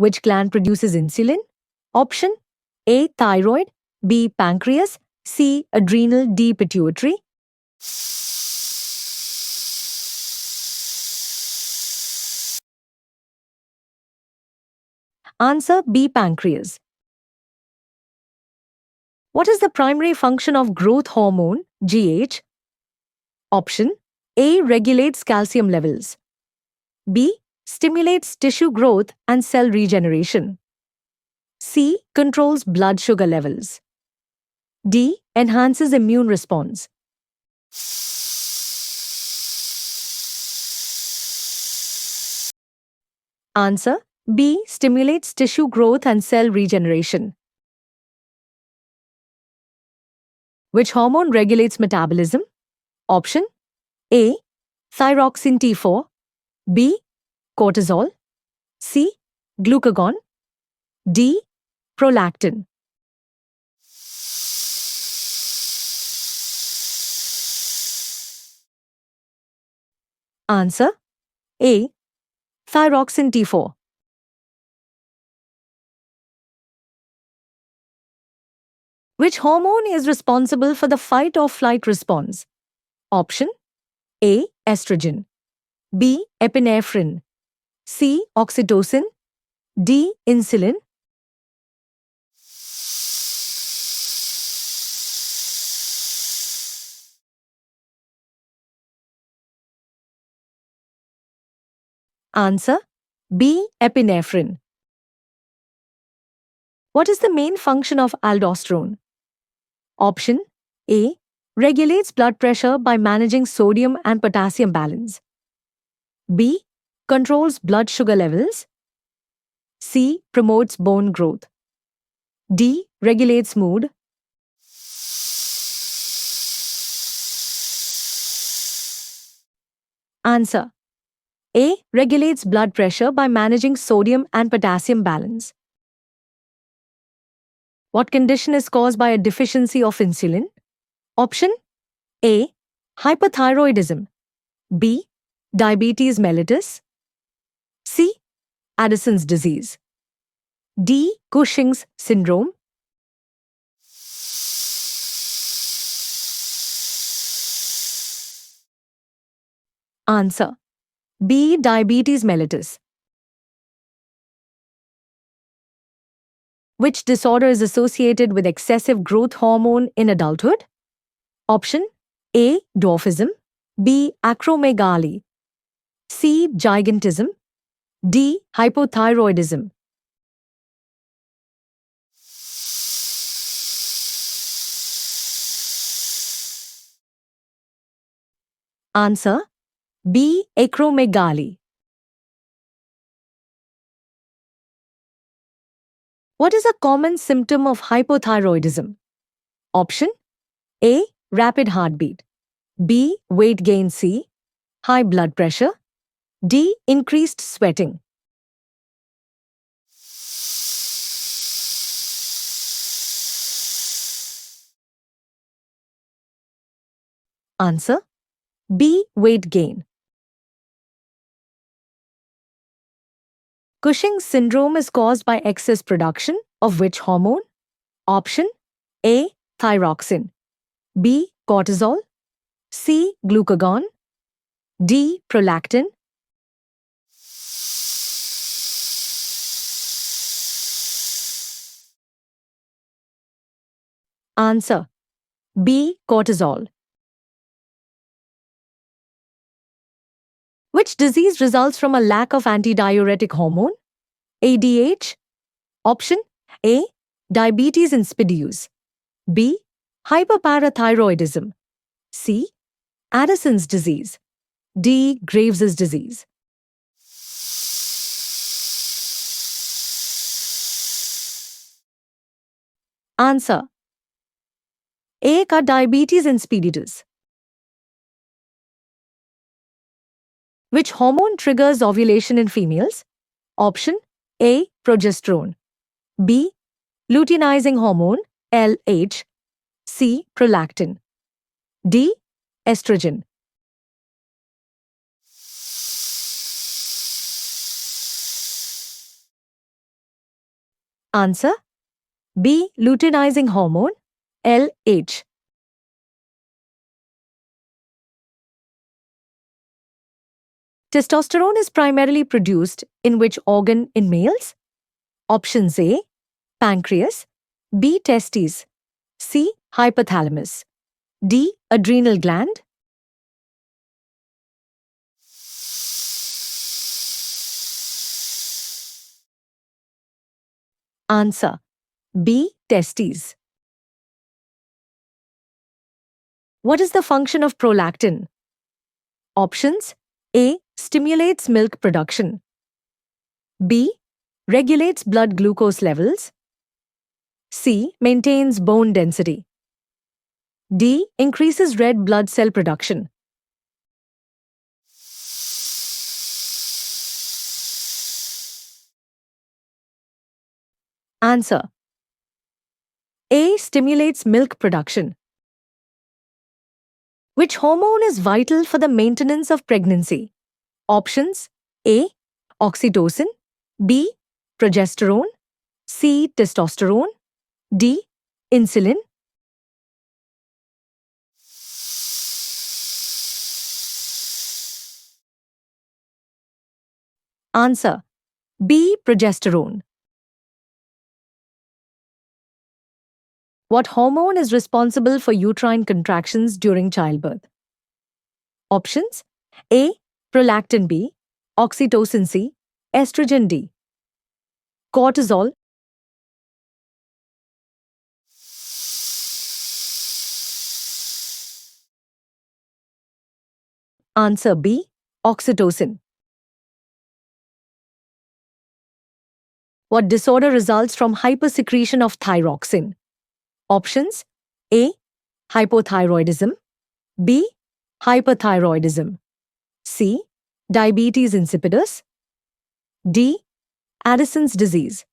Which gland produces insulin? Option A. Thyroid, B. Pancreas, C. Adrenal, D. Pituitary. Answer B. Pancreas. What is the primary function of growth hormone, GH? Option A. Regulates calcium levels. B. Stimulates tissue growth and cell regeneration. C. Controls blood sugar levels. D. Enhances immune response. Answer B. Stimulates tissue growth and cell regeneration. Which hormone regulates metabolism? Option A. Thyroxine T4, B. Cortisol, C. Glucagon, D. Prolactin. Answer A. Thyroxine T4. Which hormone is responsible for the fight or flight response? Option A. Estrogen, B. Epinephrine, C. Oxytocin, D. Insulin. Answer B. Epinephrine. What is the main function of aldosterone? Option A. Regulates blood pressure by managing sodium and potassium balance. B. Controls blood sugar levels. C. Promotes bone growth. D. Regulates mood. Answer A. Regulates blood pressure by managing sodium and potassium balance. What condition is caused by a deficiency of insulin? Option A. Hyperthyroidism, B. Diabetes mellitus, C. Addison's disease, D. Cushing's syndrome. Answer B. Diabetes mellitus. Which disorder is associated with excessive growth hormone in adulthood? Option A. Dwarfism, B. Acromegaly, C. Gigantism, D. Hypothyroidism. Answer B. Acromegaly. What is a common symptom of hypothyroidism? Option A. Rapid heartbeat, B. Weight gain, C. High blood pressure, D. Increased sweating. Answer B. Weight gain. Cushing's syndrome is caused by excess production of which hormone? Option A. Thyroxine, B. Cortisol, C. Glucagon, D. Prolactin. Answer B. Cortisol. Which disease results from a lack of antidiuretic hormone? ADH. Option A. Diabetes insipidus, B. Hyperparathyroidism, C. Addison's disease, D. Graves's disease. Answer A. Ka diabetes insipidus. Which hormone triggers ovulation in females? Option A. Progesterone, B. Luteinizing hormone, LH, C. Prolactin, D. Estrogen. Answer B. Luteinizing hormone LH. Testosterone is primarily produced in which organ in males? Options A. Pancreas, B. Testes, C. Hypothalamus, D. Adrenal gland. Answer B. Testes. What is the function of prolactin? Options A. Stimulates milk production, B. Regulates blood glucose levels, C. Maintains bone density, D. Increases red blood cell production. Answer A. Stimulates milk production. Which hormone is vital for the maintenance of pregnancy? Options A. Oxytocin, B. Progesterone, C. Testosterone, D. Insulin. Answer B. Progesterone. What hormone is responsible for uterine contractions during childbirth? Options A. Prolactin B, oxytocin C, estrogen D. Cortisol. Answer B. Oxytocin. What disorder results from hypersecretion of thyroxine? Options A. Hypothyroidism, B. Hyperthyroidism, C. Diabetes insipidus, D. Addison's disease.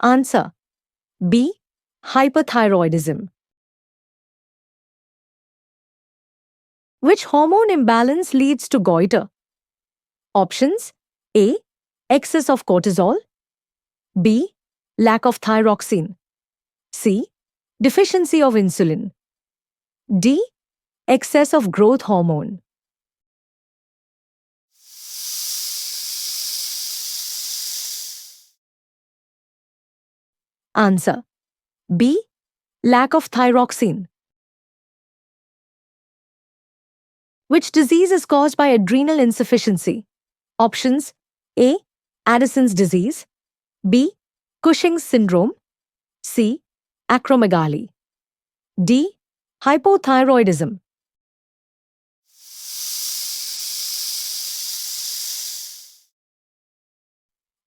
Answer B. Hyperthyroidism. Which hormone imbalance leads to goiter? Options A. Excess of cortisol, B. Lack of thyroxine, C. Deficiency of insulin, D. Excess of growth hormone. Answer B. Lack of thyroxine. Which disease is caused by adrenal insufficiency? Options A. Addison's disease, B. Cushing's syndrome, C. Acromegaly, D. Hypothyroidism.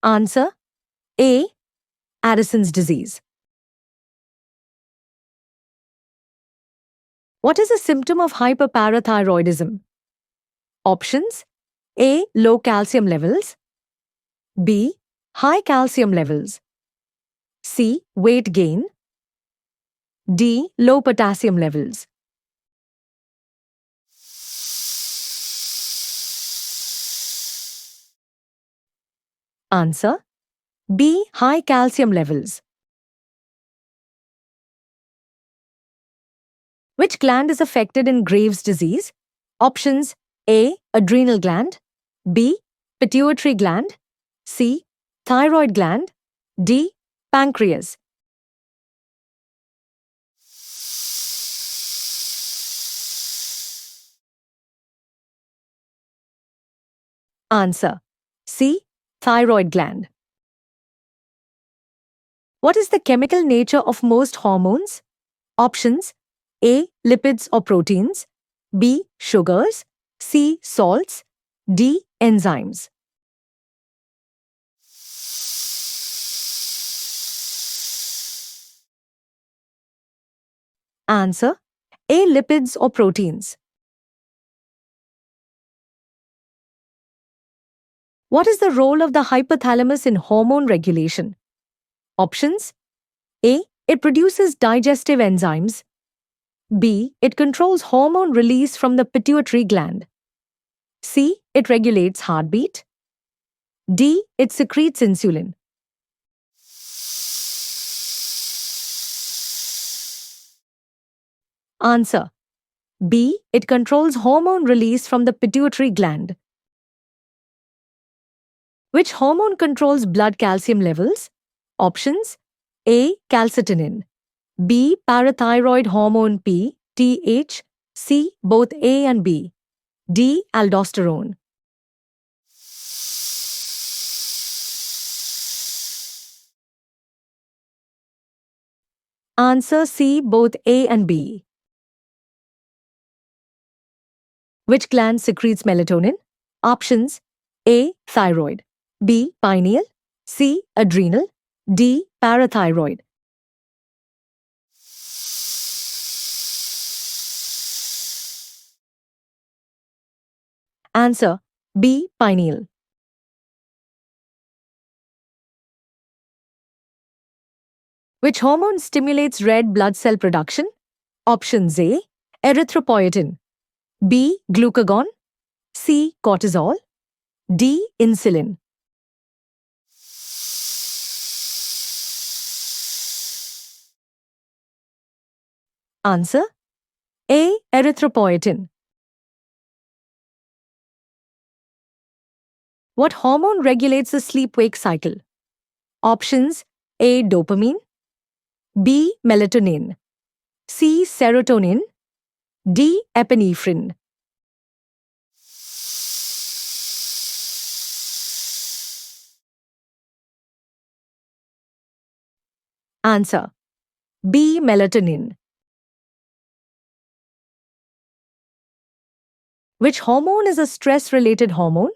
Answer A. Addison's disease. What is a symptom of hyperparathyroidism? Options A. Low calcium levels, B. High calcium levels, C. Weight gain, D. Low potassium levels. Answer B. High calcium levels. Which gland is affected in Graves' disease? Options A. Adrenal gland, B. Pituitary gland, C. Thyroid gland, D. Pancreas. Answer C. Thyroid gland. What is the chemical nature of most hormones? Options A. Lipids or proteins, B. Sugars, C. Salts, D. Enzymes. Answer A. Lipids or proteins. What is the role of the hypothalamus in hormone regulation? Options A. It produces digestive enzymes, B. It controls hormone release from the pituitary gland, C. It regulates heartbeat. D. It secretes insulin. Answer. B. It controls hormone release from the pituitary gland. Which hormone controls blood calcium levels? Options: A. Calcitonin. B. Parathyroid hormone P, TH. C. Both A and B. D. Aldosterone. Answer C. Both A and B. Which gland secretes melatonin? Options: A. Thyroid. B. Pineal. C. Adrenal. D. Parathyroid. Answer: B. Pineal. Which hormone stimulates red blood cell production? Options: A. Erythropoietin. B. Glucagon. C. Cortisol. D. Insulin. Answer: A. Erythropoietin. What hormone regulates the sleep-wake cycle? Options: A. Dopamine. B. Melatonin. C. Serotonin. D. Epinephrine. Answer: B. Melatonin. Which hormone is a stress-related hormone?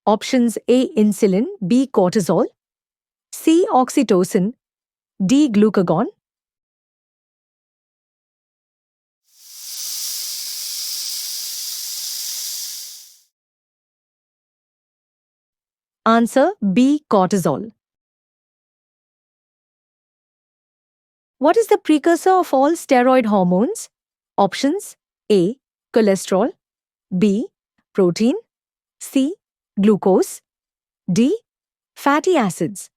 Options: A. Insulin. B. Cortisol. C. Oxytocin. D. Glucagon. Answer: B. Cortisol. What is the precursor of all steroid hormones? Options: A. Cholesterol. B. Protein. C. Glucose. D. Fatty acids.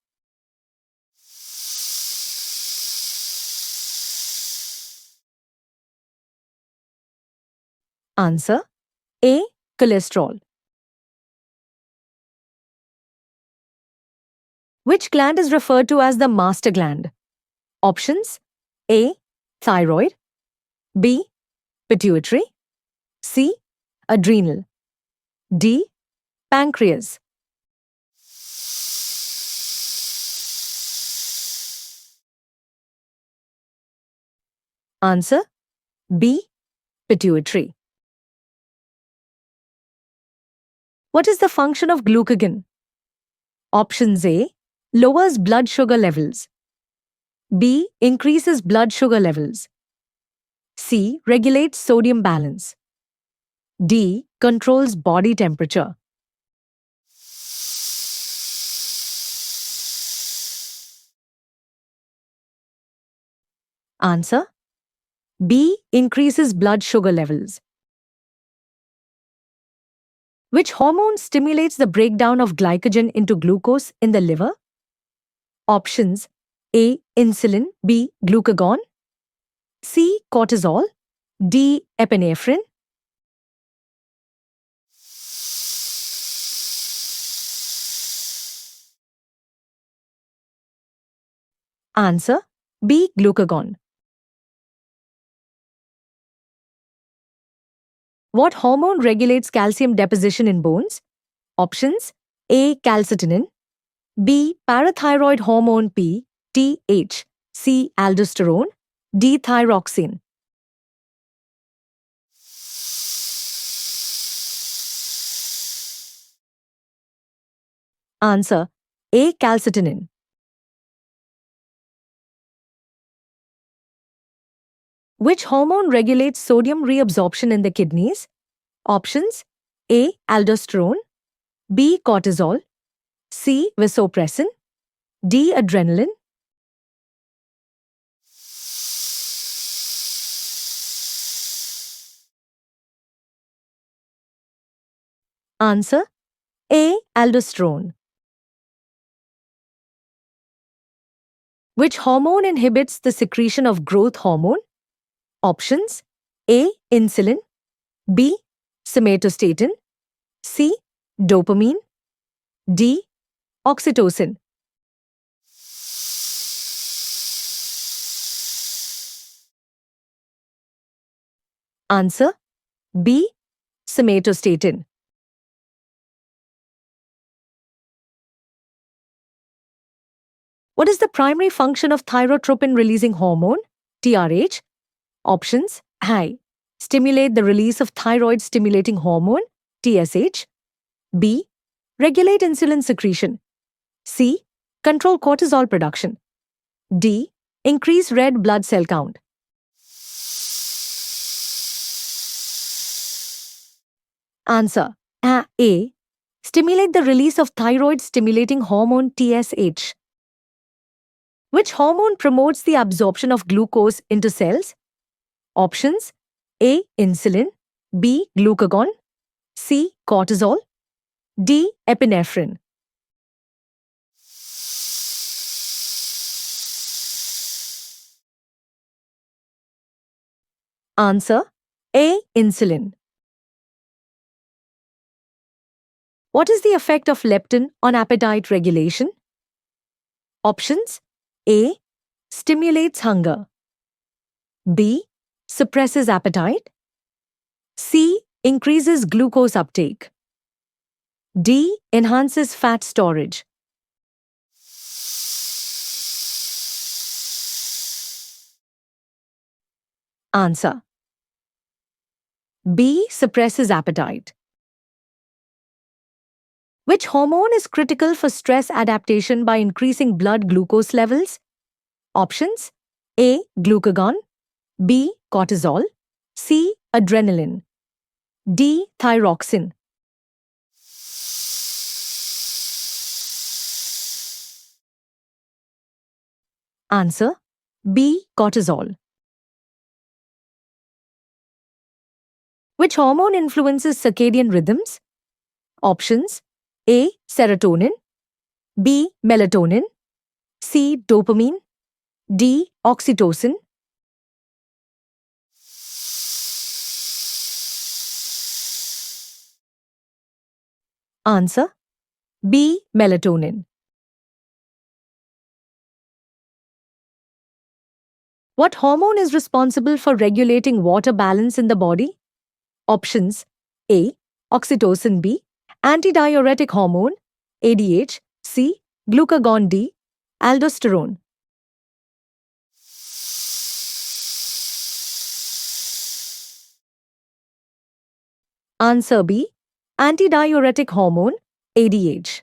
Answer: A. Cholesterol. Which gland is referred to as the master gland? Options: A. Thyroid. B. Pituitary. C. Adrenal. D. Pancreas. Answer: B. Pituitary. What is the function of glucagon? Options: A. Lowers blood sugar levels. B. Increases blood sugar levels. C. Regulates sodium balance. D. Controls body temperature. Answer: B. Increases blood sugar levels. Which hormone stimulates the breakdown of glycogen into glucose in the liver? Options: A. Insulin. B. Glucagon. C. Cortisol. D. Epinephrine. Answer: B. Glucagon. What hormone regulates calcium deposition in bones? Options: A. Calcitonin. B. Parathyroid hormone P, TH. C. Aldosterone. D. Thyroxine. Answer: A. Calcitonin. Which hormone regulates sodium reabsorption in the kidneys? Options: A. Aldosterone. B. Cortisol. C. Vasopressin. D. Adrenaline. Answer A. Aldosterone. Which hormone inhibits the secretion of growth hormone? Options A. Insulin, B. Somatostatin, C. Dopamine, D. Oxytocin. Answer B. Somatostatin. What is the primary function of thyrotropin releasing hormone, TRH? Options A. Stimulate the release of thyroid stimulating hormone, TSH. B. Regulate insulin secretion. C. Control cortisol production. D. Increase red blood cell count. Answer A. Stimulate the release of thyroid stimulating hormone, TSH. Which hormone promotes the absorption of glucose into cells? Options A. Insulin, B. Glucagon, C. Cortisol, D. Epinephrine. Answer A. Insulin. What is the effect of leptin on appetite regulation? Options A. Stimulates hunger, B. Suppresses appetite, C. Increases glucose uptake, D. Enhances fat storage. Answer B. Suppresses appetite. Which hormone is critical for stress adaptation by increasing blood glucose levels? Options A. Glucagon, B. Cortisol, C. Adrenaline, D. Thyroxine. Answer B. Cortisol. Which hormone influences circadian rhythms? Options A. Serotonin, B. Melatonin, C. Dopamine, D. Oxytocin. Answer B. Melatonin. What hormone is responsible for regulating water balance in the body? Options A. Oxytocin, B. Antidiuretic hormone, ADH, C. Glucagon, D. Aldosterone. Answer B. Antidiuretic hormone, ADH.